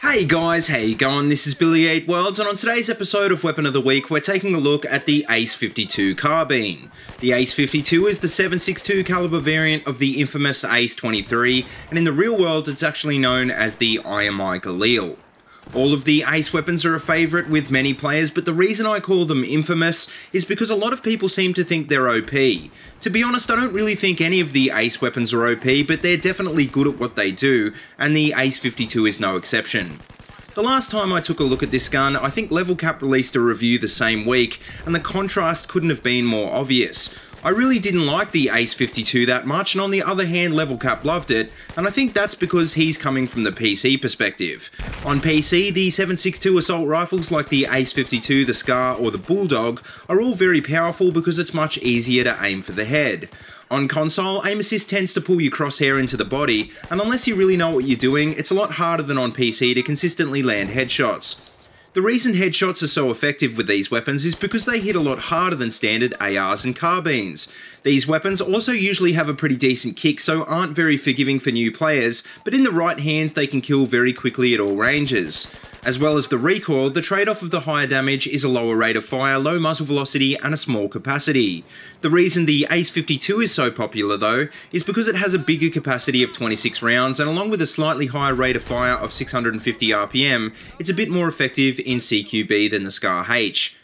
Hey guys, how you going? This is BillyEatWorld, and on today's episode of Weapon of the Week, we're taking a look at the Ace 52 carbine. The Ace 52 is the 7.62 caliber variant of the infamous Ace 23, and in the real world it's actually known as the IMI Galil. All of the Ace weapons are a favourite with many players, but the reason I call them infamous is because a lot of people seem to think they're OP. To be honest, I don't really think any of the Ace weapons are OP, but they're definitely good at what they do, and the Ace 52 is no exception. The last time I took a look at this gun, I think Level Cap released a review the same week, and the contrast couldn't have been more obvious. I really didn't like the Ace 52 that much, and on the other hand, Level Cap loved it, and I think that's because he's coming from the PC perspective. On PC, the 7.62 assault rifles like the Ace 52, the Scar, or the Bulldog are all very powerful because it's much easier to aim for the head. On console, aim assist tends to pull your crosshair into the body, and unless you really know what you're doing, it's a lot harder than on PC to consistently land headshots. The reason headshots are so effective with these weapons is because they hit a lot harder than standard ARs and carbines. These weapons also usually have a pretty decent kick, so aren't very forgiving for new players, but in the right hands they can kill very quickly at all ranges. As well as the recoil, the trade-off of the higher damage is a lower rate of fire, low muzzle velocity, and a small capacity. The reason the Ace 52 is so popular though, is because it has a bigger capacity of 26 rounds, and along with a slightly higher rate of fire of 650 RPM, it's a bit more effective in CQB than the Scar H.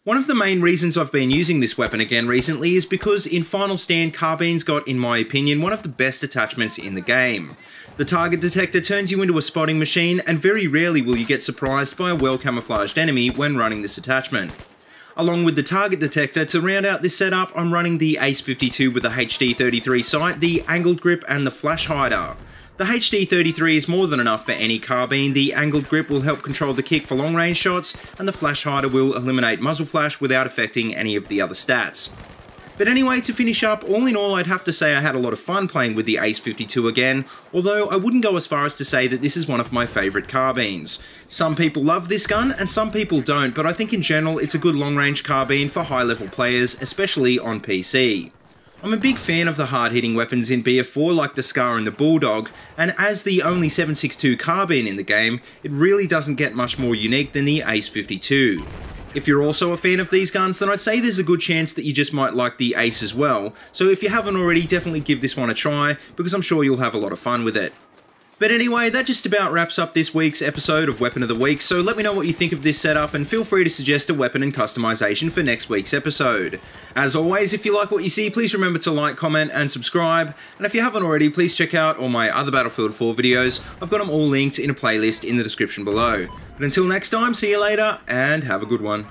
One of the main reasons I've been using this weapon again recently is because in Final Stand, Carbine's got, in my opinion, one of the best attachments in the game. The target detector turns you into a spotting machine, and very rarely will you get surprised by a well-camouflaged enemy when running this attachment. Along with the target detector, to round out this setup, I'm running the Ace 52 with the HD33 sight, the angled grip, and the flash hider. The HD33 is more than enough for any carbine. The angled grip will help control the kick for long range shots, and the flash hider will eliminate muzzle flash without affecting any of the other stats. But anyway, to finish up, all in all I'd have to say I had a lot of fun playing with the Ace 52 again, although I wouldn't go as far as to say that this is one of my favourite carbines. Some people love this gun and some people don't, but I think in general it's a good long range carbine for high level players, especially on PC. I'm a big fan of the hard-hitting weapons in BF4 like the Scar and the Bulldog, and as the only 7.62 carbine in the game, it really doesn't get much more unique than the Ace 52. If you're also a fan of these guns, then I'd say there's a good chance that you just might like the Ace as well, so if you haven't already, definitely give this one a try, because I'm sure you'll have a lot of fun with it. But anyway, that just about wraps up this week's episode of Weapon of the Week, so let me know what you think of this setup and feel free to suggest a weapon and customization for next week's episode. As always, if you like what you see, please remember to like, comment, and subscribe, and if you haven't already, please check out all my other Battlefield 4 videos. I've got them all linked in a playlist in the description below. But until next time, see you later, and have a good one.